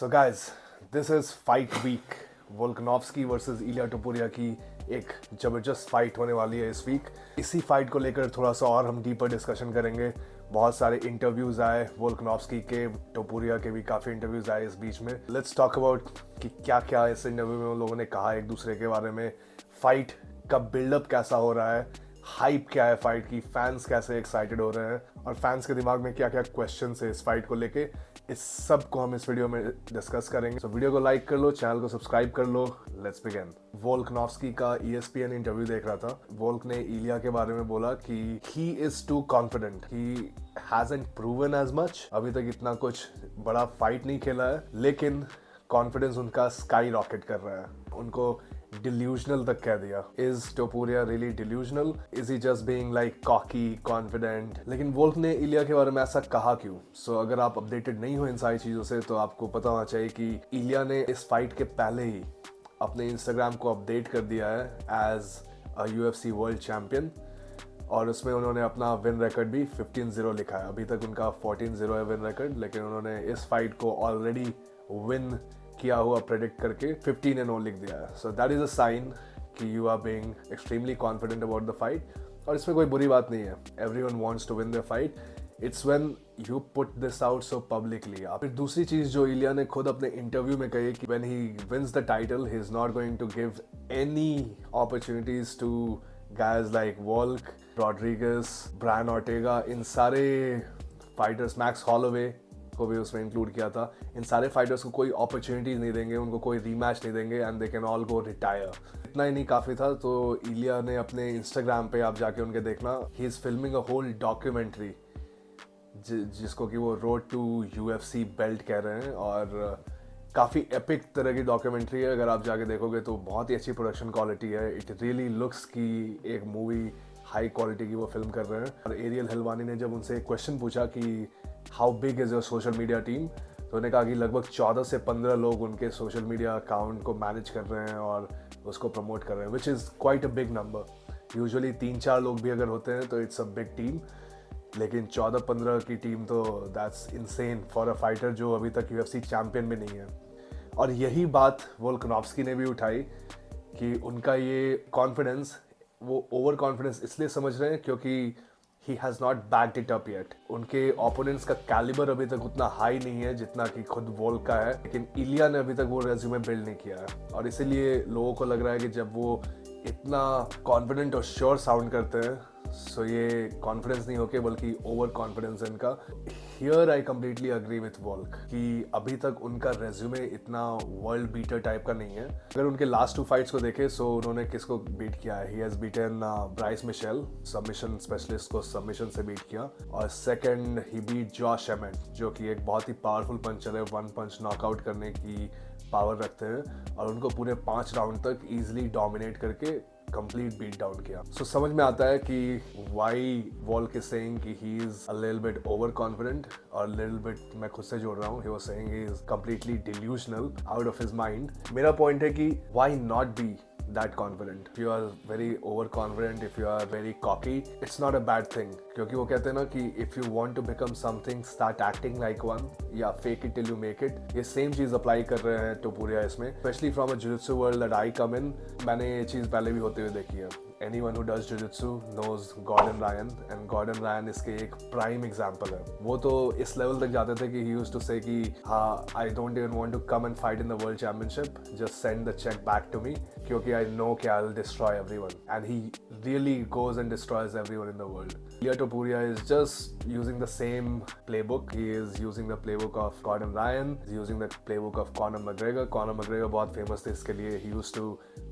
So guys, this is fight week. Volkanovski versus Ilia Topuria की एक ज़बरदस्त fight होने वाली है इस वीक। इसी फाइट को लेकर थोड़ा सा और हम डीपर डिस्कशन करेंगे। बहुत सारे इंटरव्यूज़ आए वोल्कनोव्स्की के, टोपुरिया के भी काफ़ी इंटरव्यूज़ आए इस बीच में। लेट्स टॉक अबाउट कि क्या क्या इस इंटरव्यू में उन लोगों ने कहा एक दूसरे के बारे में, फाइट का बिल्डअप कैसा हो रहा है, हाइप क्या है फाइट की, फैंस कैसे एक्साइटेड हो रहे हैं और फैंस के दिमाग में क्या क्या क्वेश्चन है इस फाइट को लेके। इस सब को हम इस वीडियो में डिस्कस करेंगे। तो वीडियो को लाइक कर लो, चैनल को सब्सक्राइब कर लो। Let's begin. वोल्कनोव्स्की का ESPN इंटरव्यू देख रहा था। वोल्क ने इलिया के बारे में बोला कि he is too confident, he hasn't proven as much. अभी तक इतना कुछ बड़ा फाइट नहीं खेला है, लेकिन कॉन्फिडेंस उनका स्काई रॉकेट कर रहा है। उनको डिल्यूजनल तक कह दिया। Is टोपुरिया really delusional? Is he just being like cocky confident? लेकिन वोल्क ने इलिया के बारे में ऐसा कहा क्यों? सो अगर आप अपडेटेड नहीं हो इन सारी चीज़ों से तो आपको पता होना चाहिए कि इलिया ने इस फाइट के पहले ही अपने इंस्टाग्राम को अपडेट कर दिया है as a UFC world champion, और उसमें उन्होंने अपना विन रिकॉर्ड भी 15-0 लिखा है। अभी तक उनका 14-0 है विन रिकॉर्ड, लेकिन उन्होंने इस फाइट को ऑलरेडी विन किया हुआ प्रेडिक्ट करके 15-0 लिख दिया है। So that is a sign कि you are being extremely confident about the fight, और इसमें कोई बुरी बात नहीं है। Everyone wants to win the fight. It's when you put this out so publicly. फिर दूसरी चीज़ जो इलिया ने खुद अपने इंटरव्यू में कही कि when he wins the title he is not going to give any opportunities to guys like Volk, Rodriguez, Brian Ortega, इन सारे फाइटर्स, मैक्स हॉलोवे को भी उसमें इंक्लूड किया था। इन सारे फाइटर्स को कोई अपॉर्चुनिटीज नहीं देंगे, उनको कोई रीमैच नहीं देंगे and they can all go retire. इतना ही नहीं काफ़ी था, तो इलिया ने अपने इंस्टाग्राम पे आप जाके उनके देखना, he is filming a whole documentary जिसको कि वो रोड टू UFC बेल्ट कह रहे हैं, और काफ़ी एपिक तरह की डॉक्यूमेंट्री है। अगर आप जाके देखोगे तो बहुत ही अच्छी प्रोडक्शन क्वालिटी है। इट रियली लुक्स की एक मूवी हाई क्वालिटी की वो फिल्म कर रहे हैं। और एरियल हलवानी ने जब उनसे एक क्वेश्चन पूछा कि how big is your social media team, तो उन्होंने कहा कि लगभग 14 से 15 लोग उनके सोशल मीडिया अकाउंट को मैनेज कर रहे हैं और उसको प्रमोट कर रहे हैं, which is quite a big number. Usually 3-4 लोग भी अगर होते हैं तो इट्स अ बिग टीम, लेकिन 14-15 की टीम तो that's insane for a fighter जो अभी तक UFC चैम्पियन भी नहीं है। और यही बात वोल्कनोव्स्की ने भी उठाई कि उनका ये कॉन्फिडेंस, वो ओवर कॉन्फिडेंस इसलिए समझ रहे हैं क्योंकि he has not backed it up yet. उनके ओपोनेंट्स का कैलिबर अभी तक उतना हाई नहीं है जितना कि खुद वोल्क का है, लेकिन इलिया ने अभी तक वो रेज्यूमे बिल्ड नहीं किया है, और इसीलिए लोगों को लग रहा है कि जब वो इतना कॉन्फिडेंट और श्योर साउंड करते हैं, सो ये कॉन्फिडेंस नहीं होके बल्कि ओवर कॉन्फिडेंस है इनका। Here I completely agree with वोल्क कि अभी तक उनका रेज्यूमे इतना वर्ल्ड बीटर टाइप का नहीं है। अगर उनके लास्ट 2 फाइट्स को देखें, सो उन्होंने किसको बीट किया है? He has beaten Bryce Mitchell, submission specialist को सबमिशन से बीट किया, और second he beat Josh Emmett, जो कि एक बहुत ही पावरफुल पंचर है, 1 पंच नॉकआउट करने की पावर रखते हैं, और उनको पूरे 5 राउंड तक ईजिली डोमिनेट करके कंप्लीट बीट डाउन किया। सो समझ में आता है कि वाई वोल्क इज सेइंग कि he is a little bit overconfident, और लिटिल बिट मैं खुद से जोड़ रहा हूँ, he was saying he is completely delusional, out of his mind. मेरा पॉइंट है कि why not be that confident? If you are very overconfident, if you are very cocky, it's not a bad thing, क्योंकि वो कहते हैं ना कि if you want to become something, start acting like one, या fake it till you make it। ये same चीज़ apply कर रहे हैं टोपुरिया इसमें, especially from a jiu-jitsu world that I come in। मैंने ये चीज़ पहले भी होते हुए देखी है। Anyone who does jiu-jitsu knows Gordon Ryan, and Gordon Ryan इसके एक प्राइम एग्जाम्पल है। वो तो इस लेवल तक जाते थे कि he used to say कि हाँ, I don't even want to come and fight in the world championship, just send the check back to me, क्योंकि I know कि I'll destroy everyone, and he really goes and destroys everyone in the world। Ilia Topuria is just using the same playbook. He is using the playbook of Gordon Ryan, he's using the playbook of Conor McGregor। Conor McGregor बहुत famous थे इसके लिए। He used to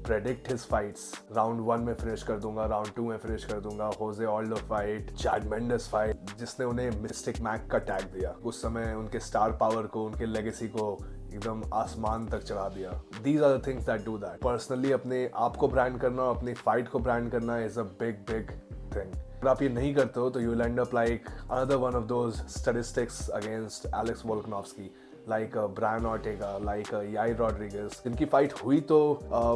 predict his fights, round 1 में finish कर दूंगा, round 2 में finish कर दूंगा। Jose Aldo fight, Chad Mendes fight, जिसने उन्हें मिस्टिक मैक का टैग दिया, उस समय उनके स्टार पावर को, उनके लेगेसी को एकदम आसमान तक चढ़ा दिया। These are the things that do that। Personally अपने आप को ब्रांड करना और अपनी फाइट को ब्रांड करना is a big big thing. अगर आप ये नहीं करते हो तो you will end up like another one of those statistics against Alex Volkanovski, like Brian Ortega, like Yair Rodriguez. इनकी फाइट हुई तो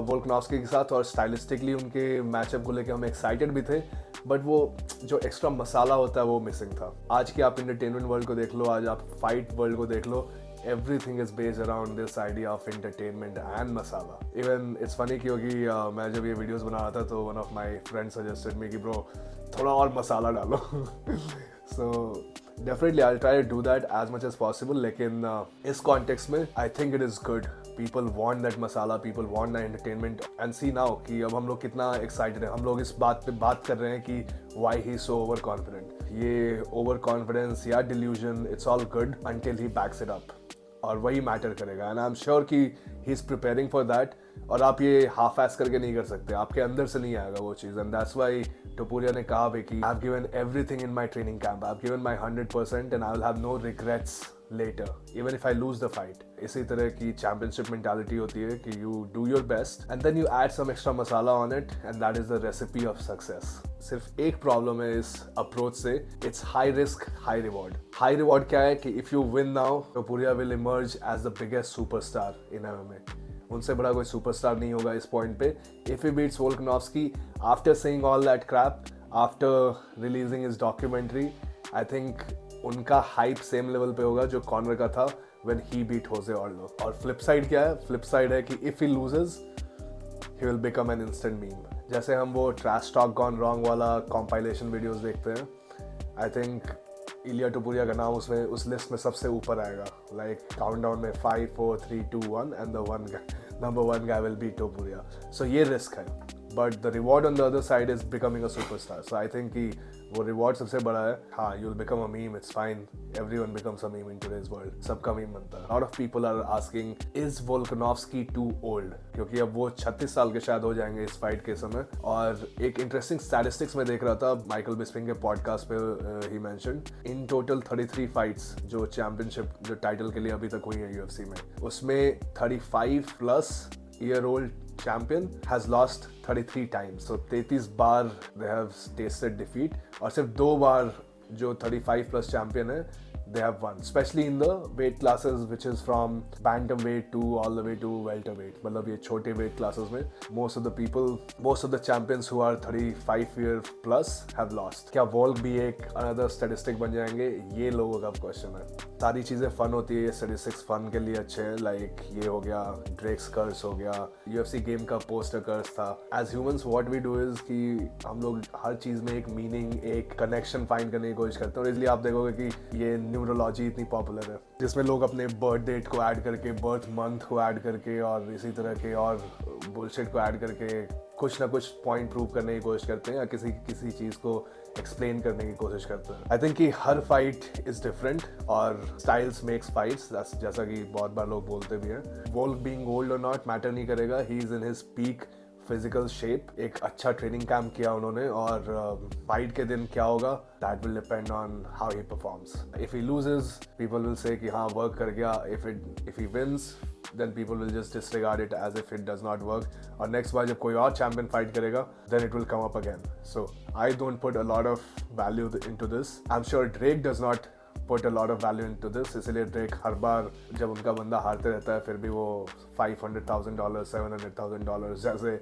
वोल्कनोव्स्की के साथ, और स्टाइलिस्टिकली उनके मैचअप को लेकर हम एक्साइटेड भी थे, बट वो जो एक्स्ट्रा मसाला होता है वो मिसिंग था। आज के आप इंटरटेनमेंट वर्ल्ड को देख लो, आज आप फाइट वर्ल्ड को देख लो, everything is based around this idea of entertainment and masala. Even it's funny क्योंकि मैं जब ये videos बना रहा था तो one of my friends suggested me कि bro थोड़ा और मसाला डालो. So definitely I'll try to do that as much as possible. लेकिन इस context में I think it is good. People want that masala, people want that entertainment. And see now कि अब हम लोग कितना excited हैं. हम लोग इस बात पे बात कर रहे हैं कि why he's so overconfident. ये overconfidence या delusion, it's all good until he backs it up. और वही मैटर करेगा. एंड आई एम श्योर कि he is preparing for that. और आप ये हाफ एस करके नहीं कर सकते, आपके अंदर से नहीं आएगा वो चीज़. एंड दैट्स वाई टोपुरिया ने कहा भी कि I have given everything in my training camp, I have given my 100% and I will have no regrets later even if I lose the fight. इसी तरह की championship mentality होती है कि you do your best and then you add some extra masala on it and that is the recipe of success. सिर्फ एक problem है इस अप्रोच से, it's high risk high reward. High reward क्या है कि if you win now, Topuria will emerge as the biggest superstar in MMA. उनसे बड़ा कोई सुपरस्टार नहीं होगा इस पॉइंट पे. If he beats Volkanovski after saying all that crap, after releasing his documentary, I think उनका हाइप सेम लेवल पे होगा जो कॉनर का था व्हेन ही बीट होजे ऑल्डो. और फ्लिप साइड क्या है? फ्लिप साइड है कि if he loses he will become an instant meme. जैसे हम वो ट्रैश टॉक गॉन रॉन्ग वाला कॉम्पाइलेशन वीडियोस देखते हैं, आई थिंक इलिया टोपुरिया का नाम उसमें उस लिस्ट में सबसे ऊपर आएगा. लाइक काउंटडाउन में 5 4 3 2 1 and number 1 guy will be Topuria. So ये रिस्क है. But the reward on the other side is becoming a superstar. So I think कि वो reward सबसे बड़ा है. हाँ, you'll become a meme. It's fine. Everyone becomes a meme in today's world. सबका meme बनता है. A lot of people are asking, is Volkanovski too old? क्योंकि अब वो 36 साल के शायद हो जाएंगे इस फाइट के समय. और एक interesting statistics में देख रहा था माइकल बिस्पिंग के पॉडकास्ट पे he mentioned in total 33 fights जो चैंपियनशिप जो टाइटल के लिए अभी तक हुई है UFC में, उसमें 35+ champion has lost 33 times. So 33 bar they have tasted defeat और सिर्फ 2 बार जो 35+ champion है they have won, especially in the weight classes which is from bantamweight to all the way to welterweight. मतलब ये छोटे weight classes में most of the champions who are 35 year plus have lost. क्या walk भी एक another statistic बन जाएंगे? ये लोगों का क्वेश्चन है. सारी चीज़ें फन होती है, ये स्टैटिस्टिक्स फन के लिए अच्छे हैं. लाइक ये हो गया ड्रेक्स कर्स हो गया, UFC गेम का पोस्टर कर्स था. As humans what we do is कि हम लोग हर चीज़ में एक मीनिंग, एक कनेक्शन फाइंड करने की कोशिश करते हैं. और इसलिए आप देखोगे कि ये न्यूमरोलॉजी इतनी पॉपुलर है जिसमें लोग अपने बर्थ डेट को ऐड करके, बर्थ मंथ को ऐड करके और इसी तरह के और बुलशिट को ऐड करके कुछ ना कुछ पॉइंट प्रूव करने की कोशिश करते हैं या किसी चीज़ को एक्सप्लेन करने की कोशिश करते हैं. आई थिंक कि हर फाइट इज डिफरेंट और स्टाइल्स मेक्स फाइट्स, जैसा कि बहुत बार लोग बोलते भी हैं. वोल्क बीइंग ओल्ड और नॉट मैटर नहीं करेगा. He is in his peak physical shape. एक अच्छा ट्रेनिंग कैंप किया उन्होंने और फाइट के दिन क्या होगा that will depend on how he performs. If he loses people will say कि हाँ वर्क कर गया. If he wins then people will just disregard it as if it does not work. और next बार जब कोई और champion fight करेगा then it will come up again. So I don't put a lot of value into this. I'm sure Drake does not put a lot of value into this. इसलिए Drake हर बार जब उनका बंदा हारते रहता है फिर भी वो $500,000 $700,000 जैसे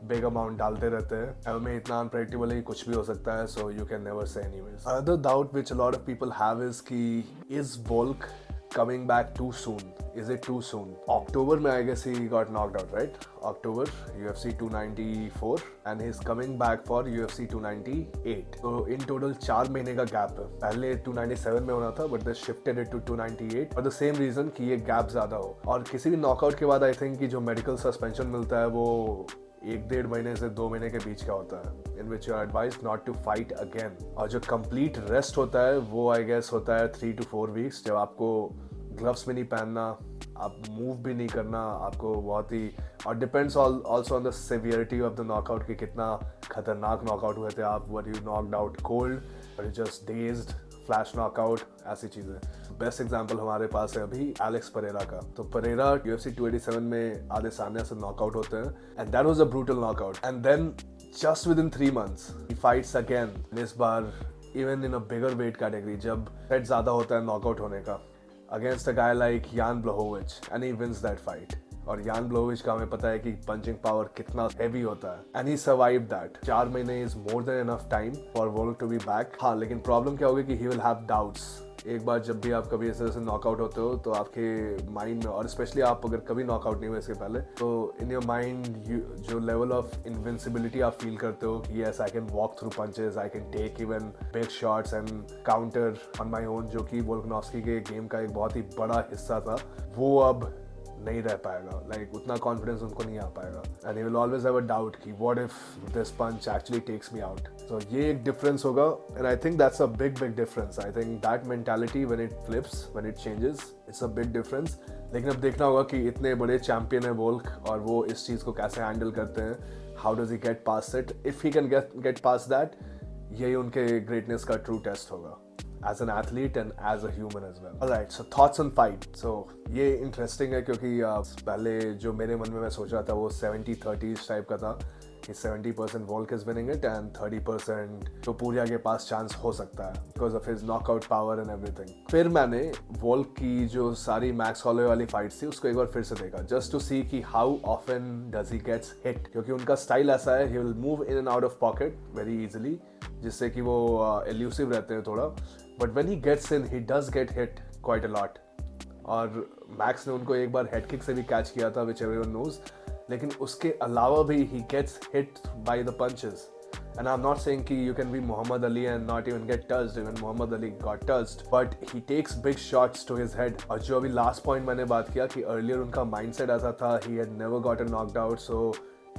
बिग अमाउंट डालते रहते हैं. MMA इतना अनप्रेडिक्टेबल है कि कुछ भी हो सकता है. So you can never say anyways. Another doubt which a lot of people have is कि is Volk coming back too soon? Is it too soon? October में I guess he got knocked out, right? October UFC 294 and he's coming back for UFC 298. So in total 4 महीने का gap है. पहले 297 में होना था but they shifted it to 298 for the same reason कि ये गैप ज़्यादा हो. और किसी भी नॉकआउट के बाद आई थिंक कि जो मेडिकल सस्पेंशन मिलता है वो 1-1.5 महीने से 2 महीने के बीच का होता है. in which you are advised not to fight again. और जो complete rest होता है वो I guess होता है 3 to 4 weeks जब आपको ग्लव्स भी नहीं पहनना, आप मूव भी नहीं करना, आपको बहुत ही और depends also on the severity of the knockout कि कितना खतरनाक नॉकआउट हुए थे आप. Were you knocked out cold, were you just dazed, flash knockout, ऐसी चीज़ें. बेस्ट एग्जांपल हमारे पास है अभी एलेक्स परेरा का. तो परेरा UFC 287 में आदेसान्या से नॉकआउट होते हैं and that was a brutal knockout. And then just within 3 months he fights again. इस बार even in a bigger weight category जब थ्रेट ज़्यादा होता है नॉकआउट होने का, against a guy like Jan Blachowicz and he wins that fight. और Jan Blachowicz का हमें पता है कि punching power कितना heavy होता है and he survived that. 4 महीने is more than enough time for Volk to be back. हाँ, लेकिन problem क्या होगी कि he will have doubts एक बार जब भी आप कभी इस तरह से नॉकआउट होते हो तो आपके माइंड में, और स्पेशली आप अगर कभी नॉकआउट नहीं हुए इसके पहले, तो इन योर माइंड जो लेवल ऑफ इनविंसिबिलिटी आप फील करते हो कि yes I can walk through punches, I can take even big shots and counter on my own, जो कि वोल्कानोव्स्की के गेम का एक बहुत ही बड़ा हिस्सा था, वो अब नहीं रह पाएगा. लाइक उतना कॉन्फिडेंस उनको नहीं आ पाएगा. And he will always have a doubt कि what if this punch actually takes me out. So ये एक डिफरेंस होगा, and I think that's a big difference. I think that mentality when it flips, when it changes, it's a big difference. लेकिन अब देखना होगा कि इतने बड़े चैंपियन है वोल्क, और वो इस चीज़ को कैसे हैंडल करते हैं. How does he get past it? If he can get past that, यही उनके ग्रेटनेस का ट्रू टेस्ट होगा as an athlete and as a human as well. Alright, so thoughts on fight. So ये interesting है क्योंकि पहले जो मेरे मन में मैं सोच रहा था वो 70-30 टाइप का था कि 70% Volk is winning it and 30% टोपुरिया के पास चांस हो सकता है because of his knockout power and everything. फिर मैंने Volk की जो सारी मैक्स हॉलोवे वाली फाइट्स थी उसको एक बार फिर से देखा just to see कि how often does he gets hit, क्योंकि उनका स्टाइल ऐसा है, he will move in and out of pocket very easily, जिससे कि वो elusive रहते हैं थोड़ा. But when he gets in he does get hit quite a lot. और मैक्स ने उनको एक बार हेड किक से भी कैच किया था, विच एवरीवन नोज. लेकिन उसके अलावा भी he gets hit by the punches. And I am not saying कि you can be Muhammad Ali and not even get touched. Even Muhammad Ali got touched, but he takes big shots to his head. और जो अभी last point मैंने बात किया कि earlier उनका mindset ऐसा था, he had never gotten knocked out, so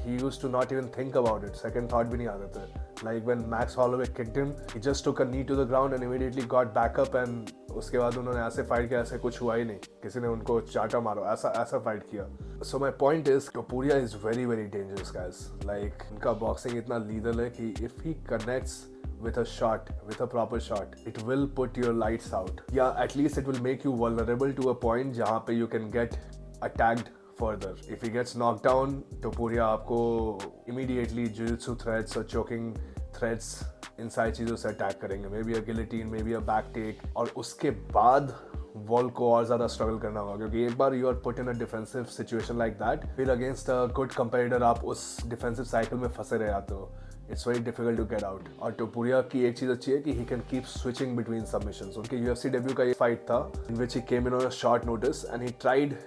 he used to not even think about it. Second thought भी नहीं आते थे. Like when Max Holloway kicked him, he just took a knee to the ground and immediately got back up, and उसके बाद उन्होंने ऐसे fight किया ऐसे कुछ हुआ ही नहीं, किसी ने उनको चाटा मारो, ऐसा फाइट किया. So my point is, Topuria is very dangerous guys. Like उनका बॉक्सिंग इतना लीदल है कि if he connects with a shot, with a proper shot, it will put your lights out. Yeah, at least it will make you vulnerable to a point जहाँ पे you can get attacked further. If he gets knocked down, Topuria आपको immediately jiu-jitsu threats और choking threats इन सारी चीज़ों से attack करेंगे. Maybe a guillotine, maybe a back take, और उसके बाद वॉल्क को और ज़्यादा स्ट्रगल करना होगा, क्योंकि एक बार you are put in a defensive situation like that, फिर अगेंस्ट अ गुड कंपेटिटर आप उस डिफेंसिव साइकिल में फंसे रह जाते हो. It's very difficult to get out. और टोपुरिया की एक चीज़ अच्छी है कि he can keep switching between submissions. उनके UFC डेब्यू का ये फाइट था in which he came in on a short notice and he tried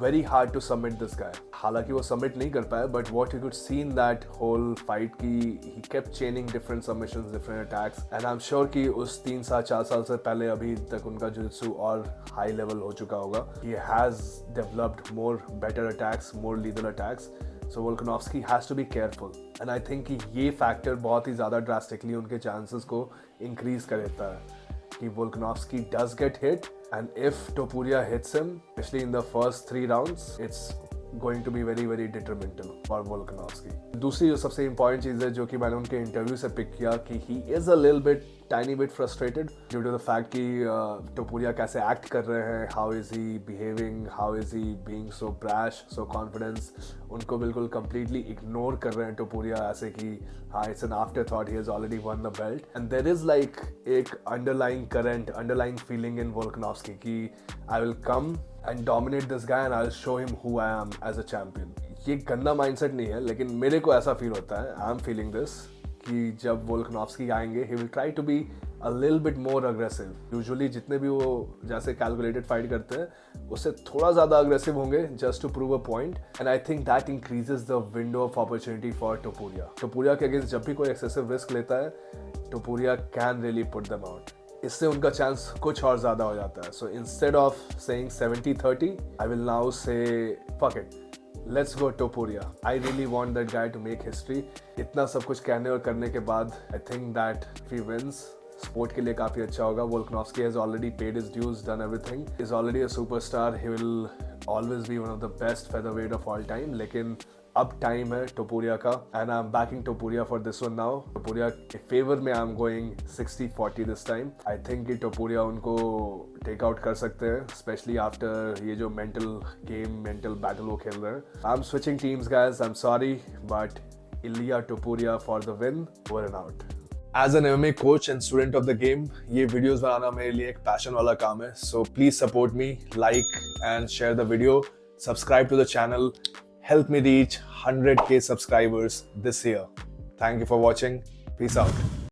very hard to submit this guy. हालांकि वो सबमिट नहीं कर पाया, but what you could see in that whole fight कि he kept chaining different submissions, different attacks, and I'm sure कि उस 3-4 साल से पहले अभी तक उनका जिu-jitsu और high level हो चुका होगा. He has developed more better attacks, more lethal attacks. So Volkanovski has to be careful, and I think कि ये factor बहुत ही ज़्यादा drastically उनके chances को increase कर देता है कि Volkanovski does get hit, and if Topuria hits him, especially in the first 3 rounds, it's going to be very detrimental for Volkanovski. दूसरी जो सबसे important चीज़ है जो कि मैंने उनके इंटरव्यू से पिक किया कि he is a little bit tiny bit frustrated due to the fact कि Topuria कैसे act कर रहे हैं, how is he behaving, how is he being so brash, so confident. उनको बिल्कुल completely ignore कर रहे हैं Topuria, ऐसे कि हाँ it's an afterthought, he has already won the belt. And there is like एक underlying current, underlying feeling in Volkanovski कि I will come and dominate this guy and I'll show him who I am as a champion. ये गंदा mindset नहीं है, लेकिन मेरे को ऐसा फील होता है, I am feeling this, कि जब वोल्कानोव्स्की आएंगे he will try to be a little bit more aggressive. Usually जितने भी वो जैसे calculated fight करते हैं उससे थोड़ा ज़्यादा aggressive होंगे just to prove a point, and I think that increases the window of opportunity for Topuria. Topuria के against जब भी कोई excessive risk लेता है Topuria can really put them out. इससे उनका चांस कुछ और ज़्यादा हो जाता है. So instead of saying 70-30, I will now say fuck it. Let's go Topuria. I really want that guy to make history. इतना सब कुछ कहने और करने के बाद I think that if he wins, sport के लिए काफ़ी अच्छा होगा. Volkanovski has already paid his dues, done everything. He's already a superstar. He will always be one of the best featherweight of all time. लेकिन अब time है टोपुरिया का, and I'm backing Topuria for this one now. टोपुरिया के favour में I'm going 60-40 this time. I think कि टोपुरिया उनको take out कर सकते हैं, स्पेशली आफ्टर ये जो मेंटल बैटल वो खेल रहे हैं. I'm switching teams guys, I'm sorry, but Ilia Topuria for the win. Over and out. As an MMA coach and student of the game, ये videos बनाना मेरे लिए एक passion वाला काम है. So please support me, like and share the video, subscribe to the channel, help me reach 100k subscribers this year. Thank you for watching. Peace out.